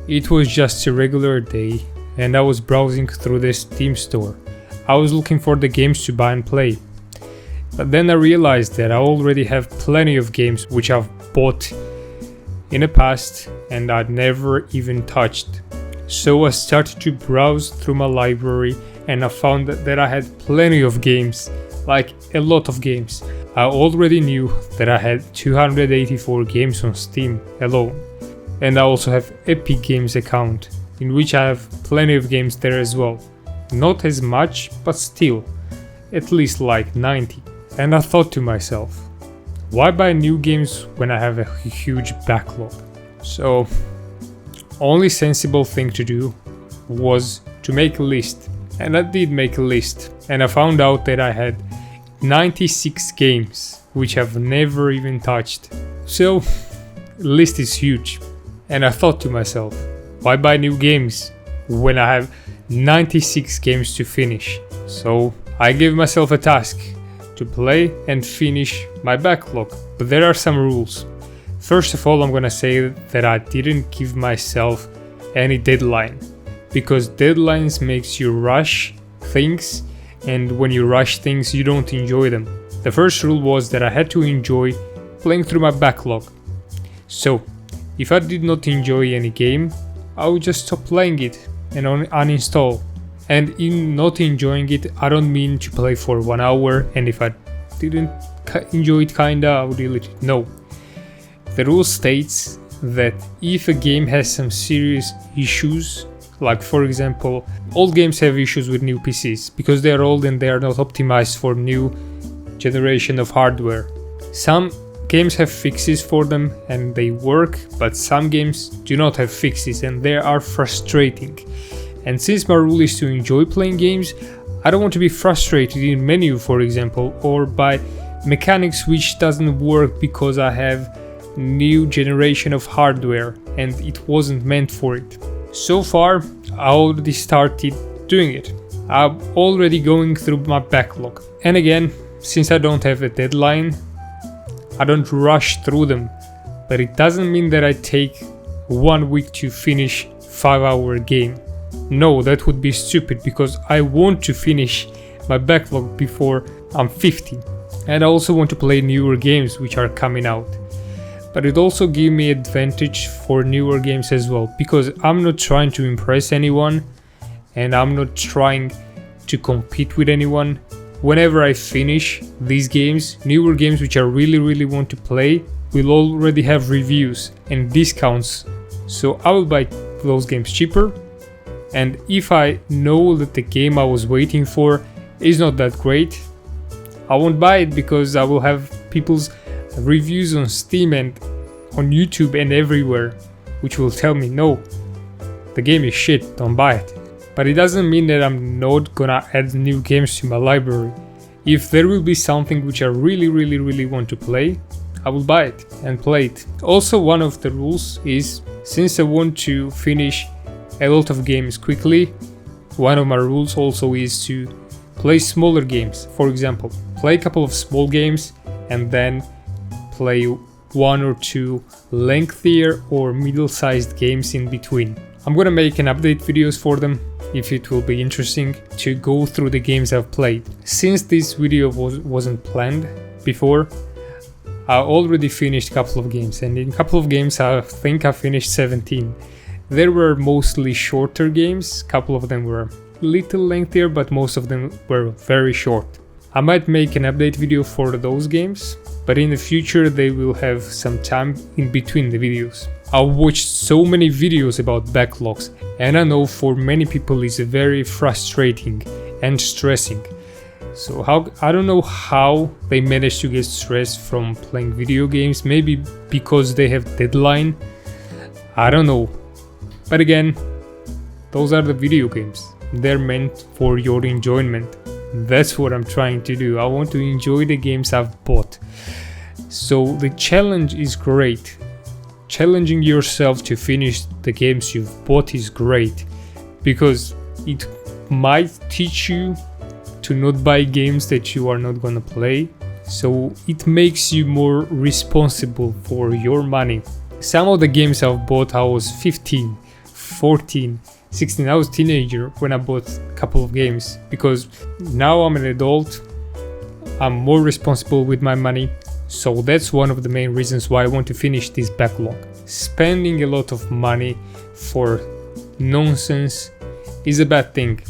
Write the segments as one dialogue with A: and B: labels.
A: It was just a regular day and I was browsing through the Steam store. I was looking for the games to buy and play. But then I realized that I already have plenty of games which I've bought in the past and I'd never even touched. So I started to browse through my library and I found that I had plenty of games, like a lot of games. I already knew that I had 284 games on Steam alone. And I also have Epic Games account, in which I have plenty of games there as well. Not as much, but still, at least like 90. And I thought to myself, why buy new games when I have a huge backlog? So, only sensible thing to do was to make a list. And I did make a list. And I found out that I had 96 games, which I've never even touched. So, the list is huge. And I thought to myself, why buy new games when I have 96 games to finish? So I gave myself a task to play and finish my backlog. But there are some rules. First of all, I'm gonna say that I didn't give myself any deadline, because deadlines makes you rush things, and when you rush things you don't enjoy them. The first rule was that I had to enjoy playing through my backlog. So if I did not enjoy any game, I would just stop playing it and uninstall. And in not enjoying it, I don't mean to play for 1 hour and if I didn't enjoy it kinda, I would delete it. No. The rule states that if a game has some serious issues, like for example, old games have issues with new PCs because they are old and they are not optimized for new generation of hardware. Some games have fixes for them and they work, but some games do not have fixes and they are frustrating. And since my rule is to enjoy playing games, I don't want to be frustrated in menu, for example, or by mechanics which doesn't work because I have new generation of hardware and it wasn't meant for it. So far, I already started doing it. I'm already going through my backlog. And again, since I don't have a deadline, I don't rush through them, but it doesn't mean that I take 1 week to finish 5-hour game. No, that would be stupid because I want to finish my backlog before I'm 50. And I also want to play newer games which are coming out. But it also gives me advantage for newer games as well, because I'm not trying to impress anyone and I'm not trying to compete with anyone. Whenever I finish these games, newer games which I really want to play will already have reviews and discounts, so I will buy those games cheaper. And if I know that the game I was waiting for is not that great, I won't buy it because I will have people's reviews on Steam and on YouTube and everywhere which will tell me no, the game is shit, don't buy it. But it doesn't mean that I'm not gonna add new games to my library. If there will be something which I really want to play, I will buy it and play it. Also, one of the rules is, since I want to finish a lot of games quickly, one of my rules also is to play smaller games. For example, play a couple of small games and then play 1 or 2 lengthier or middle-sized games in between. I'm gonna make an update videos for them if it will be interesting to go through the games I've played. Since this video wasn't planned before, I already finished a couple of games, and in a couple of games I think I finished 17. There were mostly shorter games, a couple of them were a little lengthier, but most of them were very short. I might make an update video for those games, but in the future they will have some time in between the videos. I've watched so many videos about backlogs, and I know for many people it's very frustrating and stressing. So I don't know how they manage to get stressed from playing video games, maybe because they have deadline, I don't know. But again, those are the video games, they're meant for your enjoyment. That's what I'm trying to do. I want to enjoy the games I've bought. So the challenge is great. Challenging yourself to finish the games you've bought is great, because it might teach you to not buy games that you are not gonna play. So it makes you more responsible for your money. Some of the games I've bought I was 15, 14, 16. I was a teenager when I bought a couple of games, because now I'm an adult, I'm more responsible with my money. So that's one of the main reasons why I want to finish this backlog. Spending a lot of money for nonsense is a bad thing.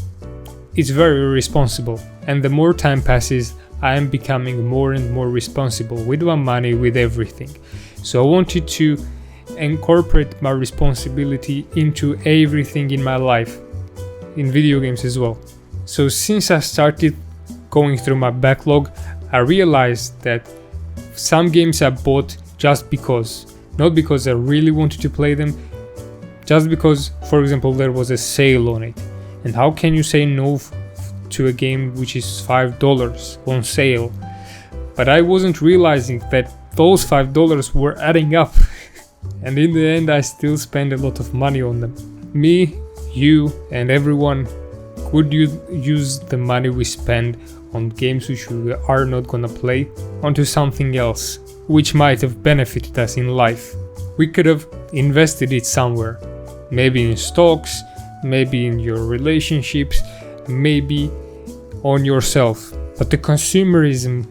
A: It's very irresponsible, and the more time passes, I am becoming more and more responsible with my money, with everything. So I wanted to incorporate my responsibility into everything in my life, in video games as well. So since I started going through my backlog, I realized that some games I bought just because, not because I really wanted to play them, just because, for example, there was a sale on it. And how can you say no to a game which is $5 on sale? But I wasn't realizing that those $5 were adding up. And in the end, I still spend a lot of money on them. Me, you, and everyone could use the money we spend on games which we are not gonna play onto something else, which might have benefited us in life. We could have invested it somewhere, maybe in stocks, maybe in your relationships, maybe on yourself. But the consumerism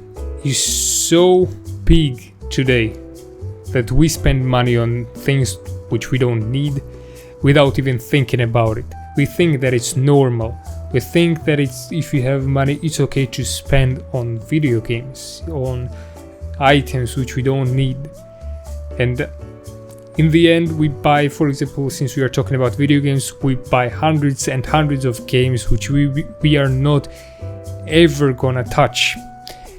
A: is so big today that we spend money on things which we don't need without even thinking about it. We think that it's normal. We think that if you have money, it's okay to spend on video games, on items which we don't need. And in the end, we buy, for example, since we are talking about video games, we buy hundreds and hundreds of games which we are not ever gonna touch.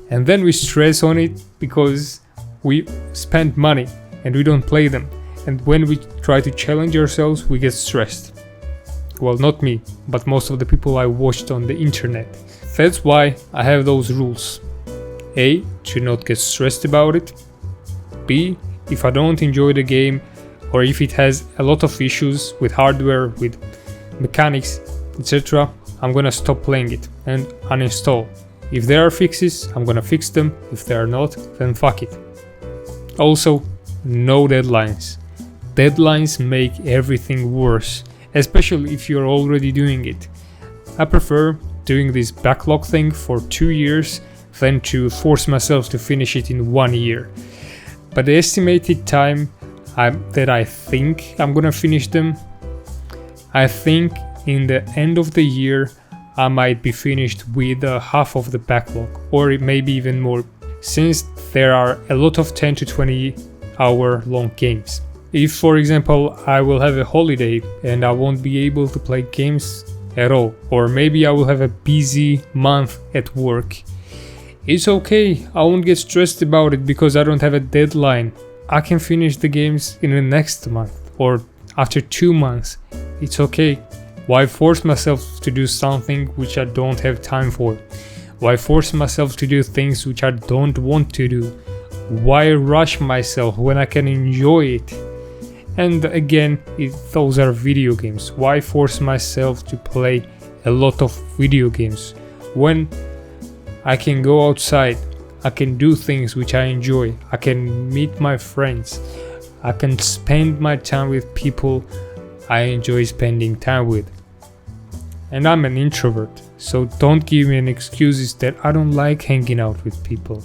A: And then we stress on it because we spend money and we don't play them. And when we try to challenge ourselves, we get stressed. Well, not me, but most of the people I watched on the internet. That's why I have those rules. A, to not get stressed about it. B, if I don't enjoy the game, or if it has a lot of issues with hardware, with mechanics, etc., I'm gonna stop playing it and uninstall. If there are fixes, I'm gonna fix them. If there are not, then fuck it. Also, no deadlines. Deadlines make everything worse, especially if you're already doing it. I prefer doing this backlog thing for 2 years than to force myself to finish it in 1 year. But the estimated time that I think I'm gonna finish them, I think in the end of the year I might be finished with half of the backlog, or it may be even more, since there are a lot of 10 to 20 hour long games. If, for example, I will have a holiday and I won't be able to play games at all, or maybe I will have a busy month at work, it's okay. I won't get stressed about it because I don't have a deadline. I can finish the games in the next month or after 2 months. It's okay. Why force myself to do something which I don't have time for? Why force myself to do things which I don't want to do? Why rush myself when I can enjoy it? And again, those are video games. Why force myself to play a lot of video games when I can go outside, I can do things which I enjoy, I can meet my friends, I can spend my time with people I enjoy spending time with. And I'm an introvert, so don't give me an excuses that I don't like hanging out with people.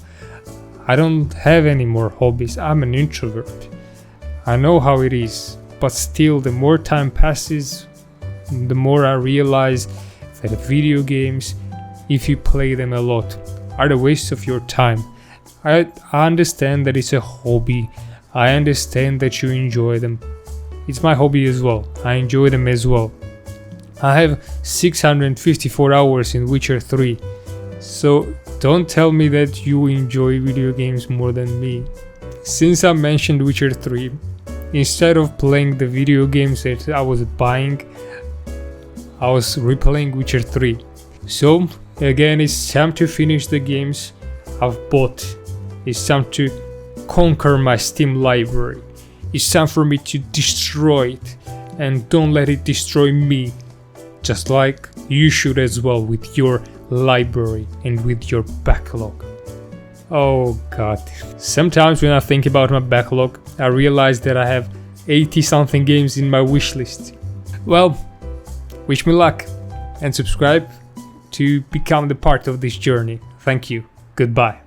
A: I don't have any more hobbies. I'm an introvert. I know how it is, but still, the more time passes, the more I realize that video games, if you play them a lot, are a waste of your time. I understand that it's a hobby. I understand that you enjoy them. It's my hobby as well. I enjoy them as well. I have 654 hours in Witcher 3. So don't tell me that you enjoy video games more than me. Since I mentioned Witcher 3, instead of playing the video games that I was buying, I was replaying Witcher 3. So again, it's time to finish the games I've bought. It's time to conquer my Steam library. It's time for me to destroy it, and don't let it destroy me. Just like you should as well with your library and with your backlog. Oh god. Sometimes when I think about my backlog, I realize that I have 80 something games in my wishlist. Well, wish me luck and subscribe to become the part of this journey. Thank you. Goodbye.